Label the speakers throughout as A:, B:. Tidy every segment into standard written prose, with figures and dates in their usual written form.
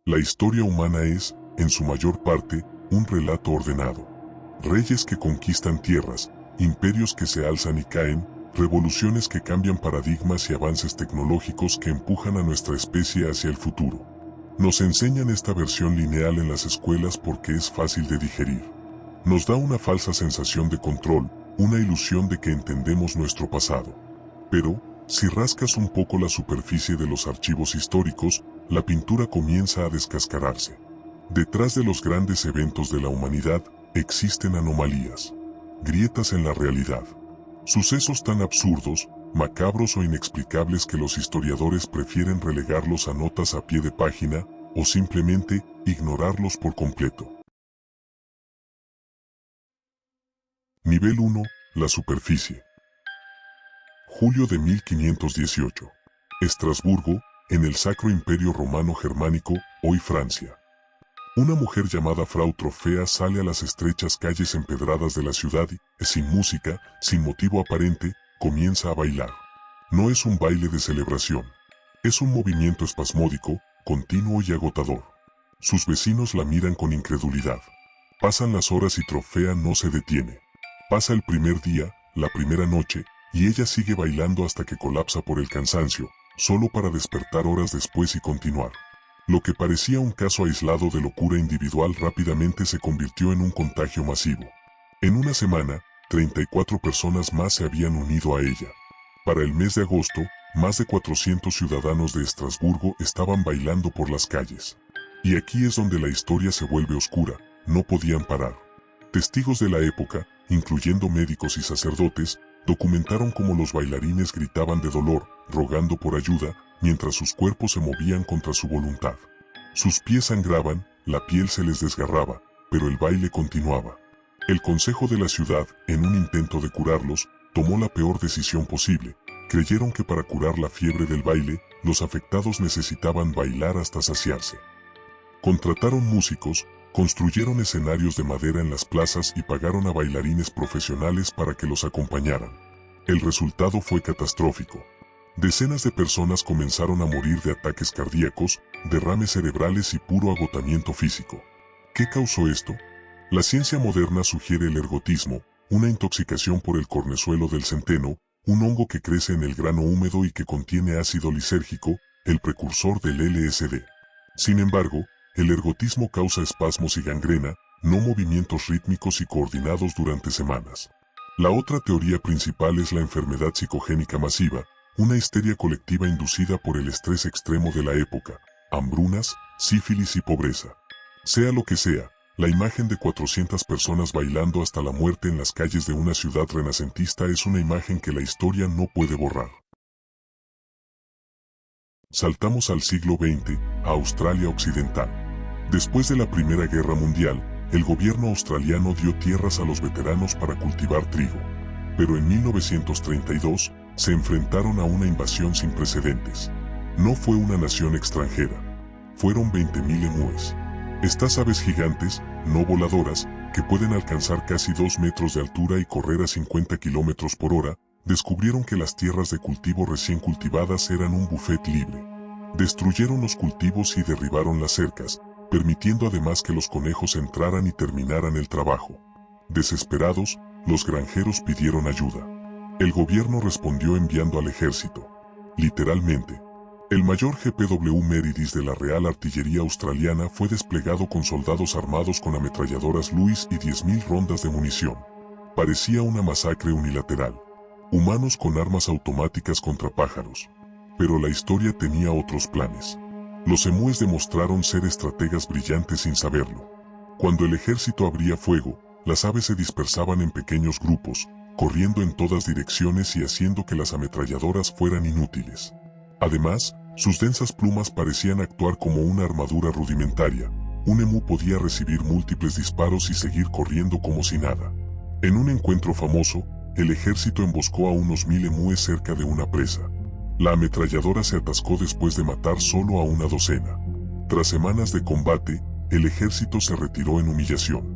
A: La historia humana es, en su mayor parte, un relato ordenado. Reyes que conquistan tierras, imperios que se alzan y caen, revoluciones que cambian paradigmas y avances tecnológicos que empujan a nuestra especie hacia el futuro. Nos enseñan esta versión lineal en las escuelas porque es fácil de digerir. Nos da una falsa sensación de control, una ilusión de que entendemos nuestro pasado. Pero, si rascas un poco la superficie de los archivos históricos, la pintura comienza a descascararse. Detrás de los grandes eventos de la humanidad, existen anomalías, grietas en la realidad. Sucesos tan absurdos, macabros o inexplicables que los historiadores prefieren relegarlos a notas a pie de página, o simplemente ignorarlos por completo. Nivel 1. La superficie. Julio de 1518. Estrasburgo, en el Sacro Imperio Romano Germánico, hoy Francia. Una mujer llamada Frau Trofea sale a las estrechas calles empedradas de la ciudad y, sin música, sin motivo aparente, comienza a bailar. No es un baile de celebración. Es un movimiento espasmódico, continuo y agotador. Sus vecinos la miran con incredulidad. Pasan las horas y Trofea no se detiene. Pasa el primer día, la primera noche, y ella sigue bailando hasta que colapsa por el cansancio, solo para despertar horas después y continuar. Lo que parecía un caso aislado de locura individual rápidamente se convirtió en un contagio masivo. En una semana, 34 personas más se habían unido a ella. Para el mes de agosto, más de 400 ciudadanos de Estrasburgo estaban bailando por las calles. Y aquí es donde la historia se vuelve oscura, no podían parar. Testigos de la época, incluyendo médicos y sacerdotes, documentaron cómo los bailarines gritaban de dolor, rogando por ayuda, mientras sus cuerpos se movían contra su voluntad. Sus pies sangraban, la piel se les desgarraba, pero el baile continuaba. El consejo de la ciudad, en un intento de curarlos, tomó la peor decisión posible. Creyeron que para curar la fiebre del baile, los afectados necesitaban bailar hasta saciarse. Contrataron músicos, construyeron escenarios de madera en las plazas y pagaron a bailarines profesionales para que los acompañaran. El resultado fue catastrófico. Decenas de personas comenzaron a morir de ataques cardíacos, derrames cerebrales y puro agotamiento físico. ¿Qué causó esto? La ciencia moderna sugiere el ergotismo, una intoxicación por el cornezuelo del centeno, un hongo que crece en el grano húmedo y que contiene ácido lisérgico, el precursor del LSD. Sin embargo, el ergotismo causa espasmos y gangrena, no movimientos rítmicos y coordinados durante semanas. La otra teoría principal es la enfermedad psicogénica masiva, una histeria colectiva inducida por el estrés extremo de la época, hambrunas, sífilis y pobreza. Sea lo que sea, la imagen de 400 personas bailando hasta la muerte en las calles de una ciudad renacentista es una imagen que la historia no puede borrar. Saltamos al siglo XX, a Australia Occidental. Después de la Primera Guerra Mundial, el gobierno australiano dio tierras a los veteranos para cultivar trigo. Pero en 1932, se enfrentaron a una invasión sin precedentes. No fue una nación extranjera. Fueron 20.000 emúes. Estas aves gigantes, no voladoras, que pueden alcanzar casi 2 metros de altura y correr a 50 kilómetros por hora, descubrieron que las tierras de cultivo recién cultivadas eran un buffet libre. Destruyeron los cultivos y derribaron las cercas, permitiendo además que los conejos entraran y terminaran el trabajo. Desesperados, los granjeros pidieron ayuda. El gobierno respondió enviando al ejército. Literalmente. El mayor G.P.W. Meredith de la Real Artillería Australiana fue desplegado con soldados armados con ametralladoras Lewis y 10.000 rondas de munición. Parecía una masacre unilateral. Humanos con armas automáticas contra pájaros. Pero la historia tenía otros planes. Los emúes demostraron ser estrategas brillantes sin saberlo. Cuando el ejército abría fuego, las aves se dispersaban en pequeños grupos, corriendo en todas direcciones y haciendo que las ametralladoras fueran inútiles. Además, sus densas plumas parecían actuar como una armadura rudimentaria. Un emú podía recibir múltiples disparos y seguir corriendo como si nada. En un encuentro famoso, el ejército emboscó a unos 1000 emúes cerca de una presa. La ametralladora se atascó después de matar solo a una docena. Tras semanas de combate, el ejército se retiró en humillación.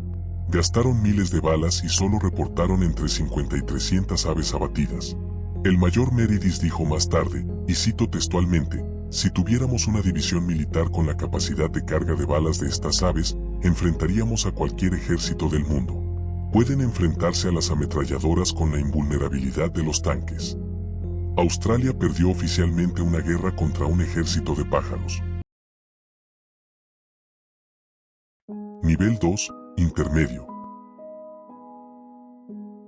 A: Gastaron miles de balas y solo reportaron entre 50 y 300 aves abatidas. El mayor Meredith dijo más tarde, y cito textualmente, Si tuviéramos una división militar con la capacidad de carga de balas de estas aves, enfrentaríamos a cualquier ejército del mundo. Pueden enfrentarse a las ametralladoras con la invulnerabilidad de los tanques. Australia perdió oficialmente una guerra contra un ejército de pájaros. Nivel 2, intermedio.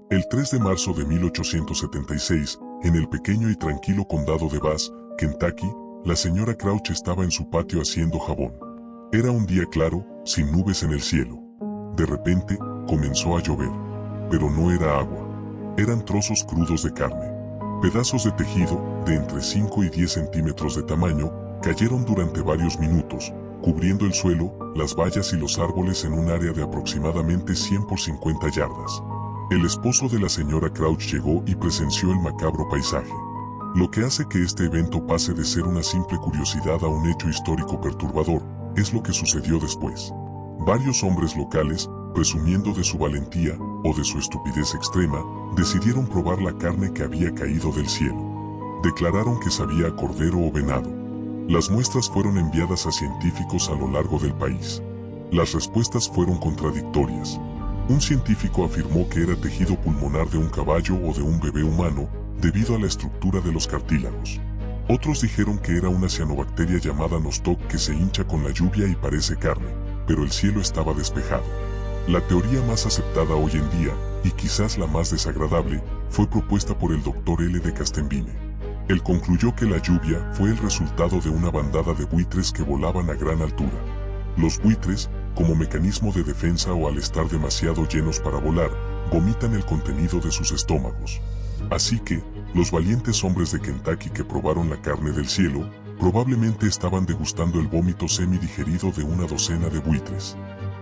A: El 3 de marzo de 1876, en el pequeño y tranquilo condado de Bass, Kentucky, la señora Crouch estaba en su patio haciendo jabón. Era un día claro, sin nubes en el cielo. De repente, comenzó a llover. Pero no era agua. Eran trozos crudos de carne. Pedazos de tejido, de entre 5 y 10 centímetros de tamaño, cayeron durante varios minutos, cubriendo el suelo, las vallas y los árboles en un área de aproximadamente 100 por 50 yardas. El esposo de la señora Crouch llegó y presenció el macabro paisaje. Lo que hace que este evento pase de ser una simple curiosidad a un hecho histórico perturbador, es lo que sucedió después. Varios hombres locales, presumiendo de su valentía o de su estupidez extrema, decidieron probar la carne que había caído del cielo. Declararon que sabía a cordero o venado. Las muestras fueron enviadas a científicos a lo largo del país. Las respuestas fueron contradictorias. Un científico afirmó que era tejido pulmonar de un caballo o de un bebé humano, debido a la estructura de los cartílagos. Otros dijeron que era una cianobacteria llamada nostoc que se hincha con la lluvia y parece carne, pero el cielo estaba despejado. La teoría más aceptada hoy en día, y quizás la más desagradable, fue propuesta por el Dr. L. de Castenbine. Él concluyó que la lluvia fue el resultado de una bandada de buitres que volaban a gran altura. Los buitres, como mecanismo de defensa o al estar demasiado llenos para volar, vomitan el contenido de sus estómagos. Así que, los valientes hombres de Kentucky que probaron la carne del cielo, probablemente estaban degustando el vómito semidigerido de una docena de buitres.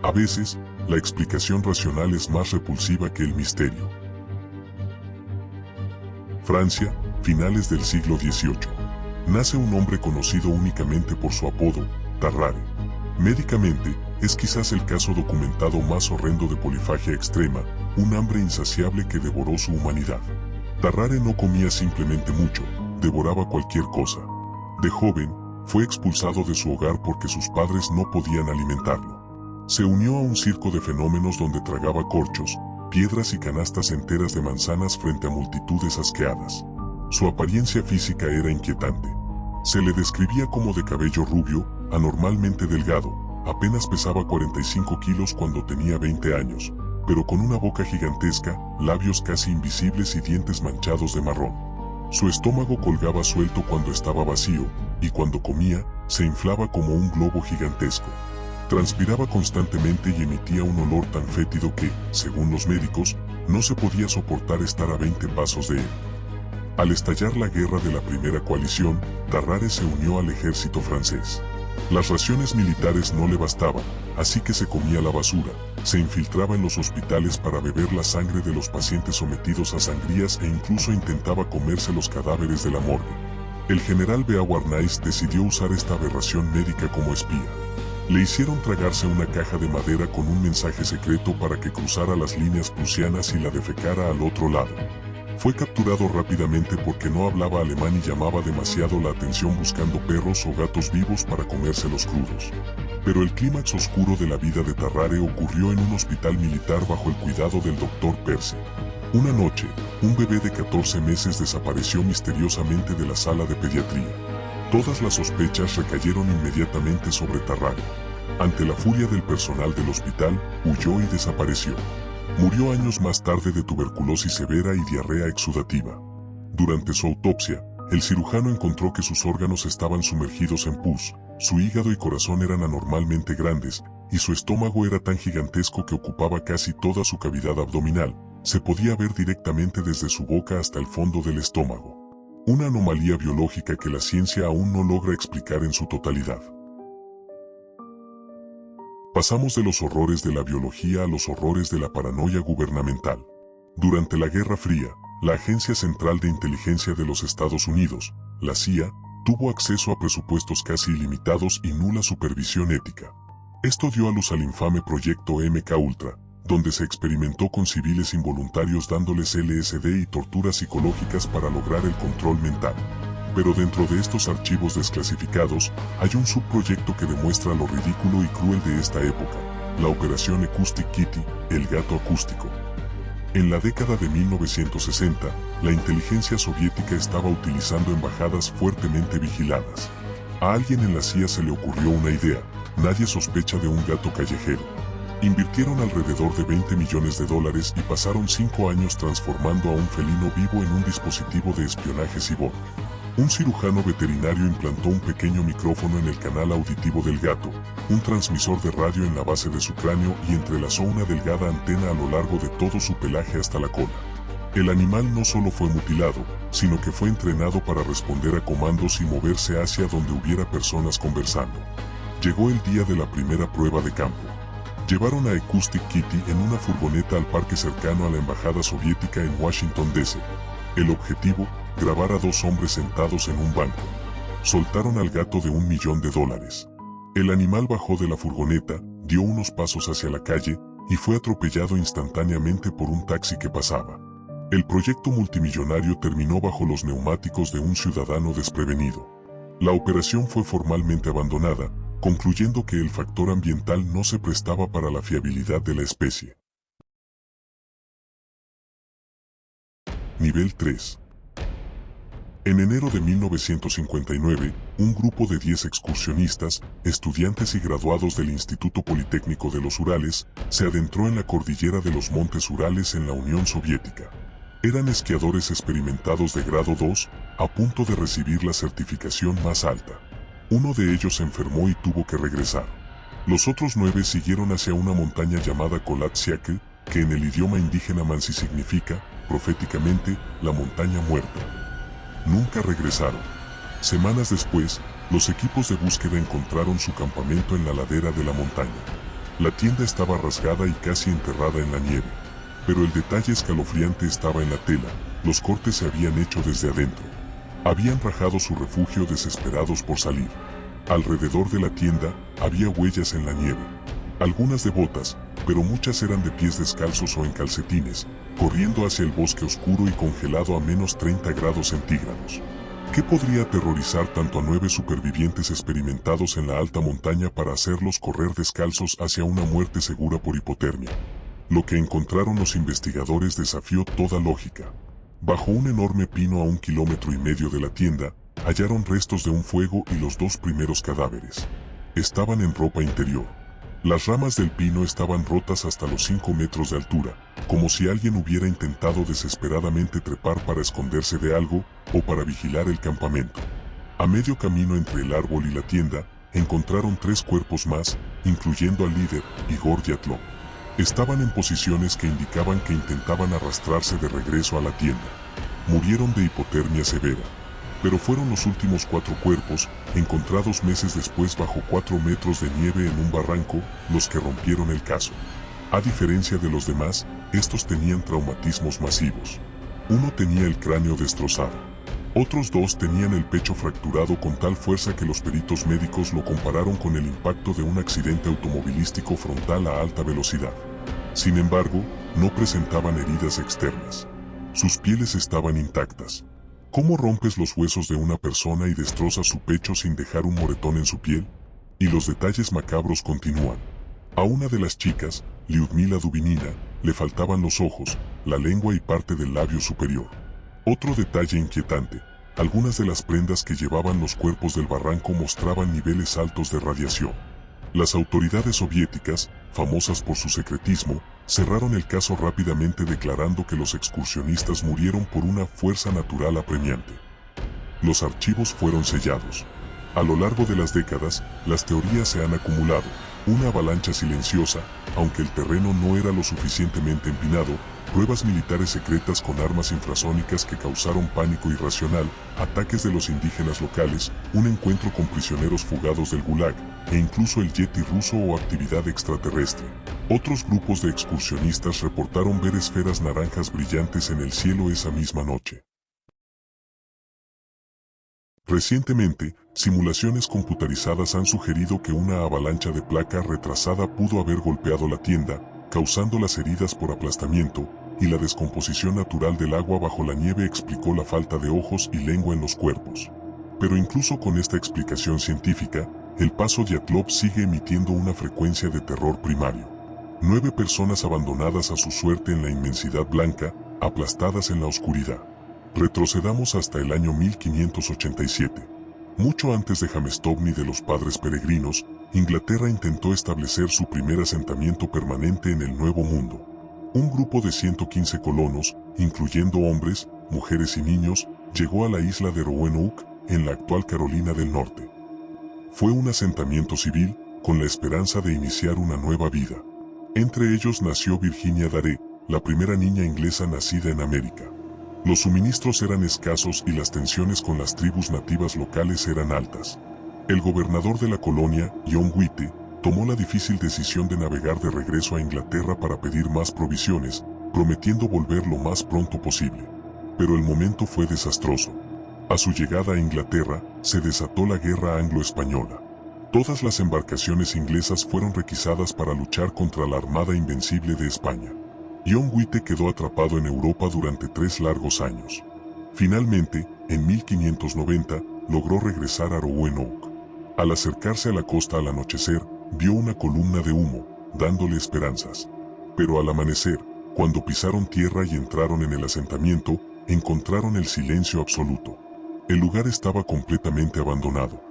A: A veces, la explicación racional es más repulsiva que el misterio. Francia, finales del siglo XVIII. Nace un hombre conocido únicamente por su apodo, Tarrare. Médicamente, es quizás el caso documentado más horrendo de polifagia extrema, un hambre insaciable que devoró su humanidad. Tarrare no comía simplemente mucho, devoraba cualquier cosa. De joven, fue expulsado de su hogar porque sus padres no podían alimentarlo. Se unió a un circo de fenómenos donde tragaba corchos, piedras y canastas enteras de manzanas frente a multitudes asqueadas. Su apariencia física era inquietante. Se le describía como de cabello rubio, anormalmente delgado, apenas pesaba 45 kilos cuando tenía 20 años, pero con una boca gigantesca, labios casi invisibles y dientes manchados de marrón. Su estómago colgaba suelto cuando estaba vacío, y cuando comía, se inflaba como un globo gigantesco. Transpiraba constantemente y emitía un olor tan fétido que, según los médicos, no se podía soportar estar a 20 pasos de él. Al estallar la guerra de la Primera Coalición, Tarrare se unió al ejército francés. Las raciones militares no le bastaban, así que se comía la basura, se infiltraba en los hospitales para beber la sangre de los pacientes sometidos a sangrías e incluso intentaba comerse los cadáveres de la morgue. El general Beauharnais decidió usar esta aberración médica como espía. Le hicieron tragarse una caja de madera con un mensaje secreto para que cruzara las líneas prusianas y la defecara al otro lado. Fue capturado rápidamente porque no hablaba alemán y llamaba demasiado la atención buscando perros o gatos vivos para comérselos crudos. Pero el clímax oscuro de la vida de Tarrare ocurrió en un hospital militar bajo el cuidado del Dr. Percy. Una noche, un bebé de 14 meses desapareció misteriosamente de la sala de pediatría. Todas las sospechas recayeron inmediatamente sobre Tarrare. Ante la furia del personal del hospital, huyó y desapareció. Murió años más tarde de tuberculosis severa y diarrea exudativa. Durante su autopsia, el cirujano encontró que sus órganos estaban sumergidos en pus, su hígado y corazón eran anormalmente grandes, y su estómago era tan gigantesco que ocupaba casi toda su cavidad abdominal, se podía ver directamente desde su boca hasta el fondo del estómago. Una anomalía biológica que la ciencia aún no logra explicar en su totalidad. Pasamos de los horrores de la biología a los horrores de la paranoia gubernamental. Durante la Guerra Fría, la Agencia Central de Inteligencia de los Estados Unidos, la CIA, tuvo acceso a presupuestos casi ilimitados y nula supervisión ética. Esto dio a luz al infame proyecto MKUltra, donde se experimentó con civiles involuntarios dándoles LSD y torturas psicológicas para lograr el control mental. Pero dentro de estos archivos desclasificados, hay un subproyecto que demuestra lo ridículo y cruel de esta época, la Operación Acoustic Kitty, el gato acústico. En la década de 1960, la inteligencia soviética estaba utilizando embajadas fuertemente vigiladas. A alguien en la CIA se le ocurrió una idea: nadie sospecha de un gato callejero. Invirtieron alrededor de $20 millones y pasaron 5 años transformando a un felino vivo en un dispositivo de espionaje cyborg. Un cirujano veterinario implantó un pequeño micrófono en el canal auditivo del gato, un transmisor de radio en la base de su cráneo y entrelazó una delgada antena a lo largo de todo su pelaje hasta la cola. El animal no solo fue mutilado, sino que fue entrenado para responder a comandos y moverse hacia donde hubiera personas conversando. Llegó el día de la primera prueba de campo. Llevaron a Acoustic Kitty en una furgoneta al parque cercano a la embajada soviética en Washington, D.C. El objetivo: grabar a 2 hombres sentados en un banco. Soltaron al gato de $1 millón. El animal bajó de la furgoneta, dio unos pasos hacia la calle y fue atropellado instantáneamente por un taxi que pasaba. El proyecto multimillonario terminó bajo los neumáticos de un ciudadano desprevenido. La operación fue formalmente abandonada, concluyendo que el factor ambiental no se prestaba para la fiabilidad de la especie. Nivel 3. En enero de 1959, un grupo de 10 excursionistas, estudiantes y graduados del Instituto Politécnico de los Urales, se adentró en la cordillera de los Montes Urales en la Unión Soviética. Eran esquiadores experimentados de grado 2, a punto de recibir la certificación más alta. Uno de ellos se enfermó y tuvo que regresar. Los otros 9 siguieron hacia una montaña llamada Kolatsyakl, que en el idioma indígena mansi significa, proféticamente, la montaña muerta. Nunca regresaron. Semanas después, los equipos de búsqueda encontraron su campamento en la ladera de la montaña. La tienda estaba rasgada y casi enterrada en la nieve. Pero el detalle escalofriante estaba en la tela: los cortes se habían hecho desde adentro. Habían rajado su refugio desesperados por salir. Alrededor de la tienda, había huellas en la nieve. Algunas de botas, pero muchas eran de pies descalzos o en calcetines, corriendo hacia el bosque oscuro y congelado a menos 30 grados centígrados. ¿Qué podría aterrorizar tanto a 9 supervivientes experimentados en la alta montaña para hacerlos correr descalzos hacia una muerte segura por hipotermia? Lo que encontraron los investigadores desafió toda lógica. Bajo un enorme pino a 1,5 kilómetros de la tienda, hallaron restos de un fuego y los 2 primeros cadáveres. Estaban en ropa interior. Las ramas del pino estaban rotas hasta los 5 metros de altura, como si alguien hubiera intentado desesperadamente trepar para esconderse de algo o para vigilar el campamento. A medio camino entre el árbol y la tienda, encontraron 3 cuerpos más, incluyendo al líder, Igor Dyatlov. Estaban en posiciones que indicaban que intentaban arrastrarse de regreso a la tienda. Murieron de hipotermia severa. Pero fueron los últimos 4 cuerpos, encontrados meses después bajo 4 metros de nieve en un barranco, los que rompieron el caso. A diferencia de los demás, estos tenían traumatismos masivos. Uno tenía el cráneo destrozado. Otros 2 tenían el pecho fracturado con tal fuerza que los peritos médicos lo compararon con el impacto de un accidente automovilístico frontal a alta velocidad. Sin embargo, no presentaban heridas externas. Sus pieles estaban intactas. ¿Cómo rompes los huesos de una persona y destrozas su pecho sin dejar un moretón en su piel? Y los detalles macabros continúan. A una de las chicas, Lyudmila Dubinina, le faltaban los ojos, la lengua y parte del labio superior. Otro detalle inquietante: algunas de las prendas que llevaban los cuerpos del barranco mostraban niveles altos de radiación. Las autoridades soviéticas, famosas por su secretismo, cerraron el caso rápidamente declarando que los excursionistas murieron por una fuerza natural apremiante. Los archivos fueron sellados. A lo largo de las décadas, las teorías se han acumulado. Una avalancha silenciosa, aunque el terreno no era lo suficientemente empinado, pruebas militares secretas con armas infrasónicas que causaron pánico irracional, ataques de los indígenas locales, un encuentro con prisioneros fugados del Gulag, e incluso el Yeti ruso o actividad extraterrestre. Otros grupos de excursionistas reportaron ver esferas naranjas brillantes en el cielo esa misma noche. Recientemente, simulaciones computarizadas han sugerido que una avalancha de placa retrasada pudo haber golpeado la tienda, causando las heridas por aplastamiento, y la descomposición natural del agua bajo la nieve explicó la falta de ojos y lengua en los cuerpos. Pero incluso con esta explicación científica, el paso Dyatlov sigue emitiendo una frecuencia de terror primario. 9 personas abandonadas a su suerte en la inmensidad blanca, aplastadas en la oscuridad. Retrocedamos hasta el año 1587. Mucho antes de Jamestovni de los Padres Peregrinos, Inglaterra intentó establecer su primer asentamiento permanente en el Nuevo Mundo. Un grupo de 115 colonos, incluyendo hombres, mujeres y niños, llegó a la isla de Roanoke, en la actual Carolina del Norte. Fue un asentamiento civil, con la esperanza de iniciar una nueva vida. Entre ellos nació Virginia Dare, la primera niña inglesa nacida en América. Los suministros eran escasos y las tensiones con las tribus nativas locales eran altas. El gobernador de la colonia, John White, tomó la difícil decisión de navegar de regreso a Inglaterra para pedir más provisiones, prometiendo volver lo más pronto posible. Pero el momento fue desastroso. A su llegada a Inglaterra, se desató la guerra anglo-española. Todas las embarcaciones inglesas fueron requisadas para luchar contra la Armada Invencible de España. John White quedó atrapado en Europa durante 3 largos años. Finalmente, en 1590, logró regresar a Roanoke. Al acercarse a la costa al anochecer, vio una columna de humo, dándole esperanzas. Pero al amanecer, cuando pisaron tierra y entraron en el asentamiento, encontraron el silencio absoluto. El lugar estaba completamente abandonado.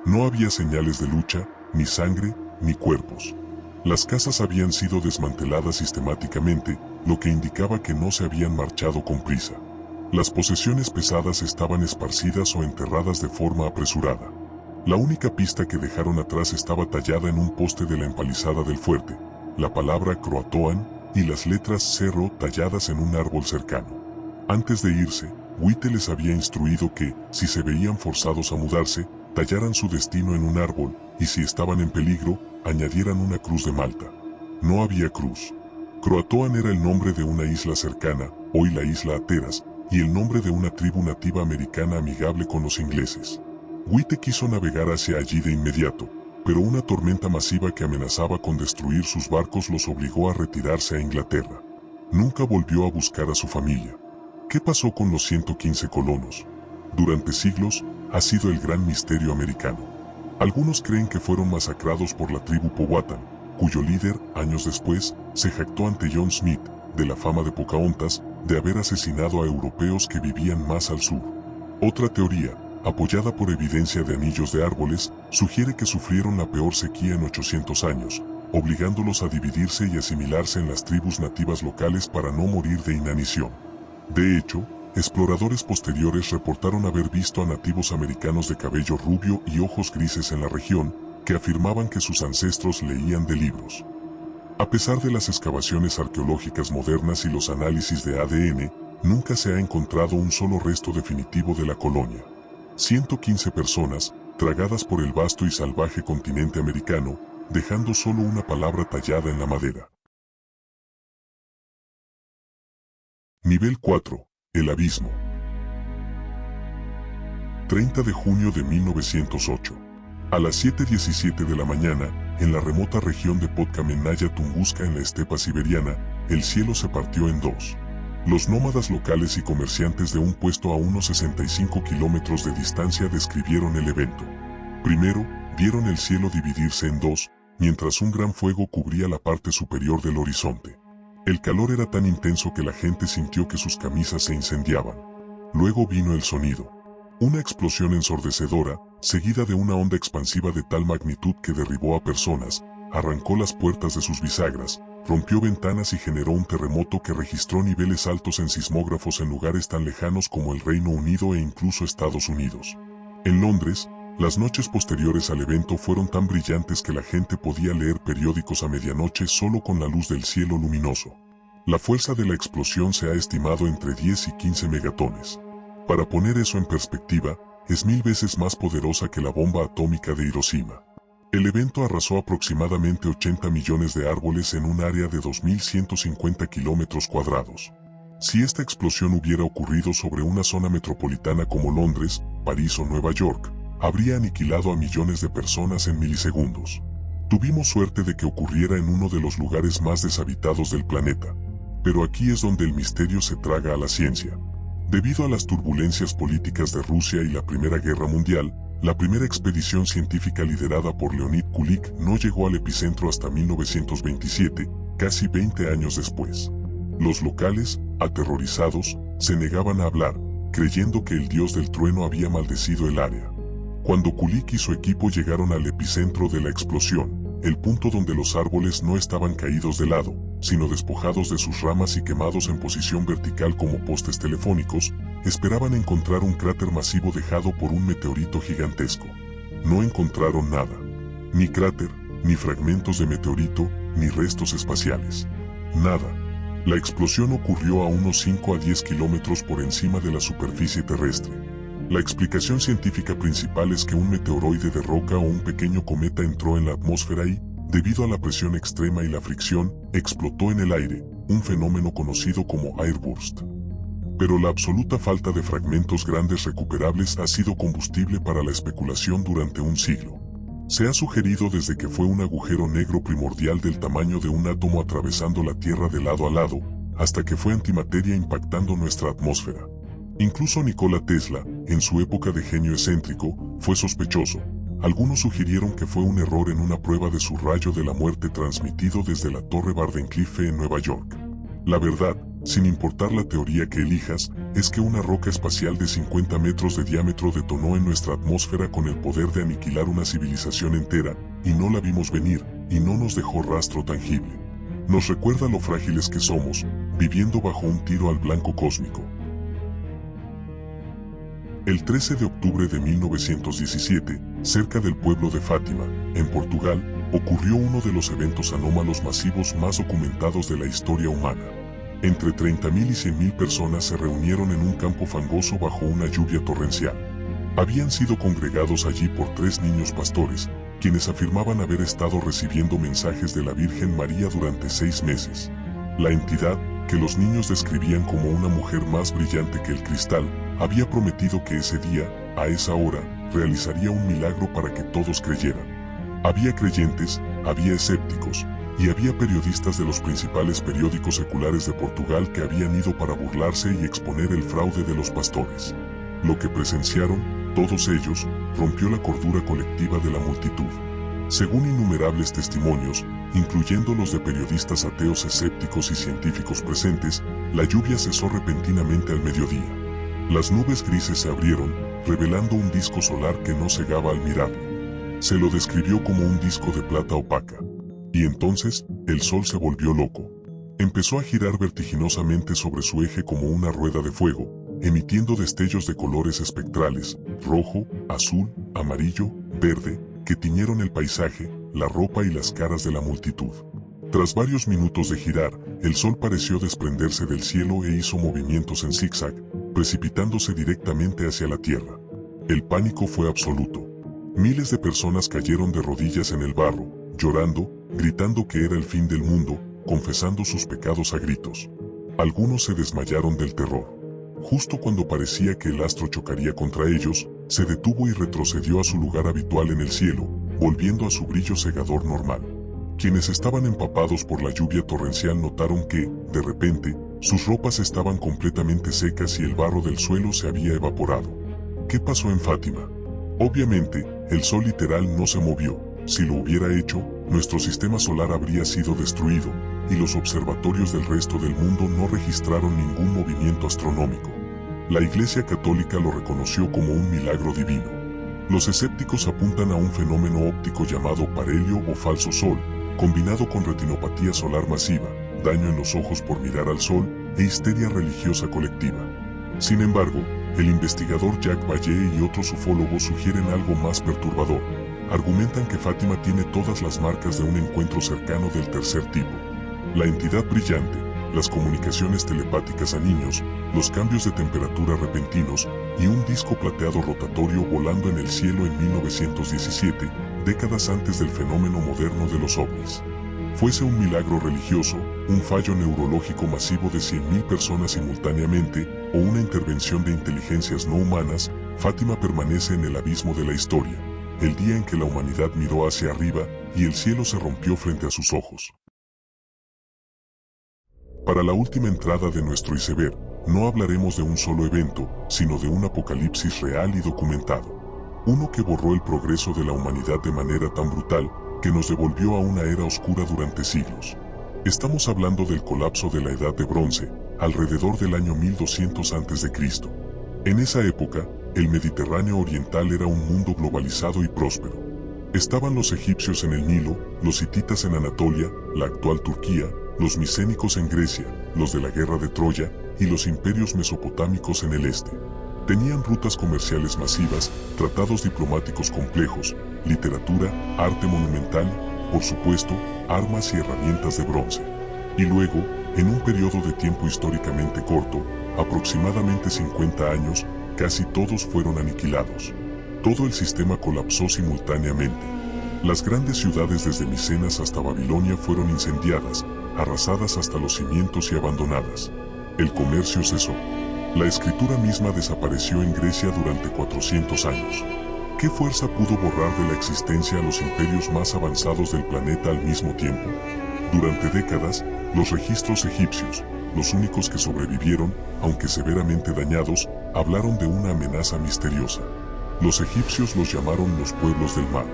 A: No había señales de lucha, ni sangre, ni cuerpos. Las casas habían sido desmanteladas sistemáticamente, lo que indicaba que no se habían marchado con prisa. Las posesiones pesadas estaban esparcidas o enterradas de forma apresurada. La única pista que dejaron atrás estaba tallada en un poste de la empalizada del fuerte, la palabra Croatoan y las letras Cerro talladas en un árbol cercano. Antes de irse, White les había instruido que, si se veían forzados a mudarse, tallaran su destino en un árbol, y si estaban en peligro, añadieran una cruz de Malta. No había cruz. Croatoan era el nombre de una isla cercana, hoy la isla Hatteras, y el nombre de una tribu nativa americana amigable con los ingleses. White quiso navegar hacia allí de inmediato, pero una tormenta masiva que amenazaba con destruir sus barcos los obligó a retirarse a Inglaterra. Nunca volvió a buscar a su familia. ¿Qué pasó con los 115 colonos? Durante siglos, ha sido el gran misterio americano. Algunos creen que fueron masacrados por la tribu Powhatan, cuyo líder, años después, se jactó ante John Smith, de la fama de Pocahontas, de haber asesinado a europeos que vivían más al sur. Otra teoría, apoyada por evidencia de anillos de árboles, sugiere que sufrieron la peor sequía en 800 años, obligándolos a dividirse y asimilarse en las tribus nativas locales para no morir de inanición. De hecho, exploradores posteriores reportaron haber visto a nativos americanos de cabello rubio y ojos grises en la región, que afirmaban que sus ancestros leían de libros. A pesar de las excavaciones arqueológicas modernas y los análisis de ADN, nunca se ha encontrado un solo resto definitivo de la colonia. 115 personas, tragadas por el vasto y salvaje continente americano, dejando solo una palabra tallada en la madera. Nivel 4. El abismo. 30 de junio de 1908. A las 7:17 de la mañana, en la remota región de Podkamenaya Tunguska en la estepa siberiana, el cielo se partió en dos. Los nómadas locales y comerciantes de un puesto a unos 65 kilómetros de distancia describieron el evento. Primero, vieron el cielo dividirse en dos, mientras un gran fuego cubría la parte superior del horizonte. El calor era tan intenso que la gente sintió que sus camisas se incendiaban. Luego vino el sonido. Una explosión ensordecedora, seguida de una onda expansiva de tal magnitud que derribó a personas, arrancó las puertas de sus bisagras, rompió ventanas y generó un terremoto que registró niveles altos en sismógrafos en lugares tan lejanos como el Reino Unido e incluso Estados Unidos. En Londres, las noches posteriores al evento fueron tan brillantes que la gente podía leer periódicos a medianoche solo con la luz del cielo luminoso. La fuerza de la explosión se ha estimado entre 10 y 15 megatones. Para poner eso en perspectiva, es 1000 veces más poderosa que la bomba atómica de Hiroshima. El evento arrasó aproximadamente 80 millones de árboles en un área de 2.150 kilómetros cuadrados. Si esta explosión hubiera ocurrido sobre una zona metropolitana como Londres, París o Nueva York, habría aniquilado a millones de personas en milisegundos. Tuvimos suerte de que ocurriera en uno de los lugares más deshabitados del planeta. Pero aquí es donde el misterio se traga a la ciencia. Debido a las turbulencias políticas de Rusia y la Primera Guerra Mundial, la primera expedición científica liderada por Leonid Kulik no llegó al epicentro hasta 1927, casi 20 años después. Los locales, aterrorizados, se negaban a hablar, creyendo que el dios del trueno había maldecido el área. Cuando Kulik y su equipo llegaron al epicentro de la explosión, el punto donde los árboles no estaban caídos de lado, sino despojados de sus ramas y quemados en posición vertical como postes telefónicos, esperaban encontrar un cráter masivo dejado por un meteorito gigantesco. No encontraron nada. Ni cráter, ni fragmentos de meteorito, ni restos espaciales. Nada. La explosión ocurrió a unos 5 a 10 kilómetros por encima de la superficie terrestre. La explicación científica principal es que un meteoroide de roca o un pequeño cometa entró en la atmósfera y, debido a la presión extrema y la fricción, explotó en el aire, un fenómeno conocido como airburst. Pero la absoluta falta de fragmentos grandes recuperables ha sido combustible para la especulación durante un siglo. Se ha sugerido desde que fue un agujero negro primordial del tamaño de un átomo atravesando la Tierra de lado a lado, hasta que fue antimateria impactando nuestra atmósfera. Incluso Nikola Tesla, en su época de genio excéntrico, fue sospechoso. Algunos sugirieron que fue un error en una prueba de su rayo de la muerte transmitido desde la Torre Wardenclyffe en Nueva York. La verdad, sin importar la teoría que elijas, es que una roca espacial de 50 metros de diámetro detonó en nuestra atmósfera con el poder de aniquilar una civilización entera, y no la vimos venir, y no nos dejó rastro tangible. Nos recuerda lo frágiles que somos, viviendo bajo un tiro al blanco cósmico. El 13 de octubre de 1917, cerca del pueblo de Fátima, en Portugal, ocurrió uno de los eventos anómalos masivos más documentados de la historia humana. Entre 30.000 y 100.000 personas se reunieron en un campo fangoso bajo una lluvia torrencial. Habían sido congregados allí por 3 niños pastores, quienes afirmaban haber estado recibiendo mensajes de la Virgen María durante 6 meses. La entidad, que los niños describían como una mujer más brillante que el cristal, había prometido que ese día, a esa hora, realizaría un milagro para que todos creyeran. Había creyentes, había escépticos, y había periodistas de los principales periódicos seculares de Portugal que habían ido para burlarse y exponer el fraude de los pastores. Lo que presenciaron, todos ellos, rompió la cordura colectiva de la multitud. Según innumerables testimonios, incluyendo los de periodistas ateos, escépticos y científicos presentes, la lluvia cesó repentinamente al mediodía. Las nubes grises se abrieron, revelando un disco solar que no cegaba al mirarlo. Se lo describió como un disco de plata opaca. Y entonces, el sol se volvió loco. Empezó a girar vertiginosamente sobre su eje como una rueda de fuego, emitiendo destellos de colores espectrales, rojo, azul, amarillo, verde, que tiñeron el paisaje, la ropa y las caras de la multitud. Tras varios minutos de girar, el sol pareció desprenderse del cielo e hizo movimientos en zigzag, precipitándose directamente hacia la tierra. El pánico fue absoluto. Miles de personas cayeron de rodillas en el barro, llorando, gritando que era el fin del mundo, confesando sus pecados a gritos. Algunos se desmayaron del terror. Justo cuando parecía que el astro chocaría contra ellos, se detuvo y retrocedió a su lugar habitual en el cielo, volviendo a su brillo cegador normal. Quienes estaban empapados por la lluvia torrencial notaron que, de repente, sus ropas estaban completamente secas y el barro del suelo se había evaporado. ¿Qué pasó en Fátima? Obviamente, el sol literal no se movió. Si lo hubiera hecho, nuestro sistema solar habría sido destruido, y los observatorios del resto del mundo no registraron ningún movimiento astronómico. La Iglesia Católica lo reconoció como un milagro divino. Los escépticos apuntan a un fenómeno óptico llamado parhelio o falso sol, combinado con retinopatía solar masiva, daño en los ojos por mirar al sol, e histeria religiosa colectiva. Sin embargo, el investigador Jacques Vallée y otros ufólogos sugieren algo más perturbador. Argumentan que Fátima tiene todas las marcas de un encuentro cercano del tercer tipo. La entidad brillante, las comunicaciones telepáticas a niños, los cambios de temperatura repentinos y un disco plateado rotatorio volando en el cielo en 1917, décadas antes del fenómeno moderno de los ovnis. Fuese un milagro religioso, un fallo neurológico masivo de 100.000 personas simultáneamente, o una intervención de inteligencias no humanas, Fátima permanece en el abismo de la historia, el día en que la humanidad miró hacia arriba y el cielo se rompió frente a sus ojos. Para la última entrada de nuestro iceberg, No hablaremos de un solo evento, sino de un apocalipsis real y documentado. Uno que borró el progreso de la humanidad de manera tan brutal que nos devolvió a una era oscura durante siglos. Estamos hablando del colapso de la Edad de Bronce, alrededor del año 1200 a.C. En esa época, el Mediterráneo oriental era un mundo globalizado y próspero. Estaban los egipcios en el Nilo, los hititas en Anatolia, la actual Turquía, los micénicos en Grecia, los de la guerra de Troya y los imperios mesopotámicos en el este. Tenían rutas comerciales masivas, tratados diplomáticos complejos, literatura, arte monumental, por supuesto, armas y herramientas de bronce. Y luego, en un periodo de tiempo históricamente corto, aproximadamente 50 años, casi todos fueron aniquilados. Todo el sistema colapsó simultáneamente. Las grandes ciudades desde Micenas hasta Babilonia fueron incendiadas, arrasadas hasta los cimientos y abandonadas. El comercio cesó. La escritura misma desapareció en Grecia durante 400 años. ¿Qué fuerza pudo borrar de la existencia a los imperios más avanzados del planeta al mismo tiempo? Durante décadas, los registros egipcios, los únicos que sobrevivieron, aunque severamente dañados, hablaron de una amenaza misteriosa. Los egipcios los llamaron los pueblos del mar.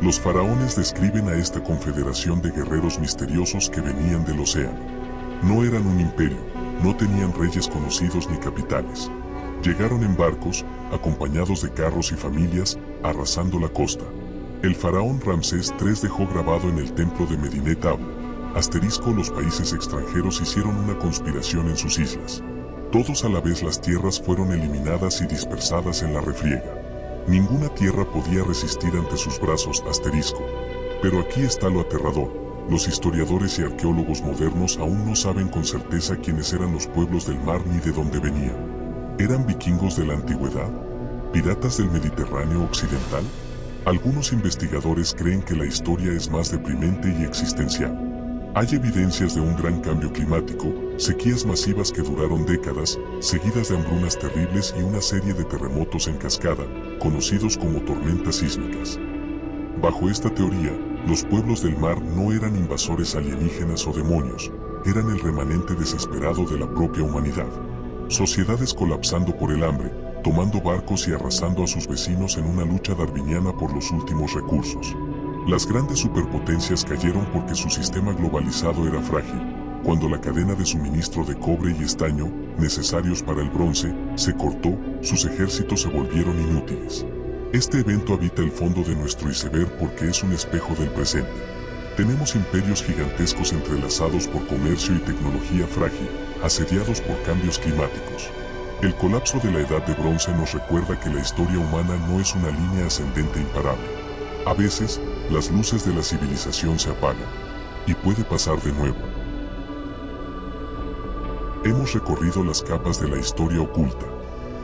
A: Los faraones describen a esta confederación de guerreros misteriosos que venían del océano. No eran un imperio, no tenían reyes conocidos ni capitales. Llegaron en barcos, acompañados de carros y familias, arrasando la costa. El faraón Ramsés III dejó grabado en el templo de Medinet Abu, *, los países extranjeros hicieron una conspiración en sus islas. Todos a la vez las tierras fueron eliminadas y dispersadas en la refriega. Ninguna tierra podía resistir ante sus brazos *. Pero aquí está lo aterrador. Los historiadores y arqueólogos modernos aún no saben con certeza quiénes eran los pueblos del mar ni de dónde venían. ¿Eran vikingos de la antigüedad? ¿Piratas del Mediterráneo occidental? Algunos investigadores creen que la historia es más deprimente y existencial. Hay evidencias de un gran cambio climático, sequías masivas que duraron décadas, seguidas de hambrunas terribles y una serie de terremotos en cascada, conocidos como tormentas sísmicas. Bajo esta teoría, los pueblos del mar no eran invasores alienígenas o demonios, eran el remanente desesperado de la propia humanidad. Sociedades colapsando por el hambre, tomando barcos y arrasando a sus vecinos en una lucha darwiniana por los últimos recursos. Las grandes superpotencias cayeron porque su sistema globalizado era frágil. Cuando la cadena de suministro de cobre y estaño, necesarios para el bronce, se cortó, sus ejércitos se volvieron inútiles. Este evento habita el fondo de nuestro iceberg porque es un espejo del presente. Tenemos imperios gigantescos entrelazados por comercio y tecnología frágil, asediados por cambios climáticos. El colapso de la Edad de Bronce nos recuerda que la historia humana no es una línea ascendente imparable. A veces, las luces de la civilización se apagan, y puede pasar de nuevo. Hemos recorrido las capas de la historia oculta,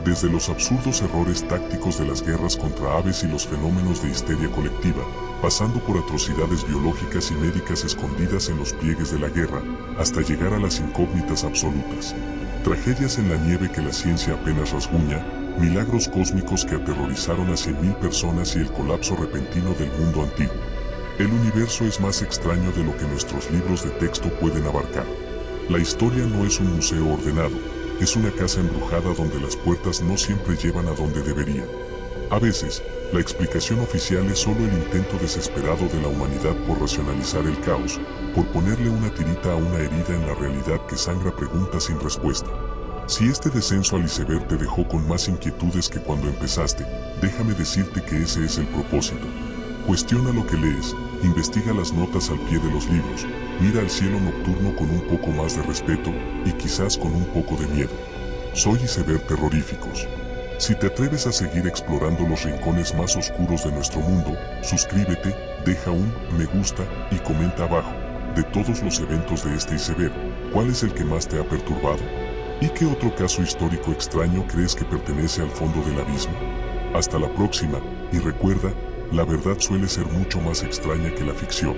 A: desde los absurdos errores tácticos de las guerras contra aves y los fenómenos de histeria colectiva, pasando por atrocidades biológicas y médicas escondidas en los pliegues de la guerra, hasta llegar a las incógnitas absolutas. Tragedias en la nieve que la ciencia apenas rasguña, milagros cósmicos que aterrorizaron a 100.000 personas y el colapso repentino del mundo antiguo. El universo es más extraño de lo que nuestros libros de texto pueden abarcar. La historia no es un museo ordenado, es una casa embrujada donde las puertas no siempre llevan a donde deberían. A veces, la explicación oficial es solo el intento desesperado de la humanidad por racionalizar el caos, por ponerle una tirita a una herida en la realidad que sangra preguntas sin respuesta. Si este descenso al iceberg te dejó con más inquietudes que cuando empezaste, déjame decirte que ese es el propósito. Cuestiona lo que lees, investiga las notas al pie de los libros, mira al cielo nocturno con un poco más de respeto y quizás con un poco de miedo. Soy Iceberg Terroríficos. Si te atreves a seguir explorando los rincones más oscuros de nuestro mundo, suscríbete, deja un me gusta y comenta abajo. De todos los eventos de este iceberg, ¿cuál es el que más te ha perturbado? ¿Y qué otro caso histórico extraño crees que pertenece al fondo del abismo? Hasta la próxima, y recuerda, la verdad suele ser mucho más extraña que la ficción.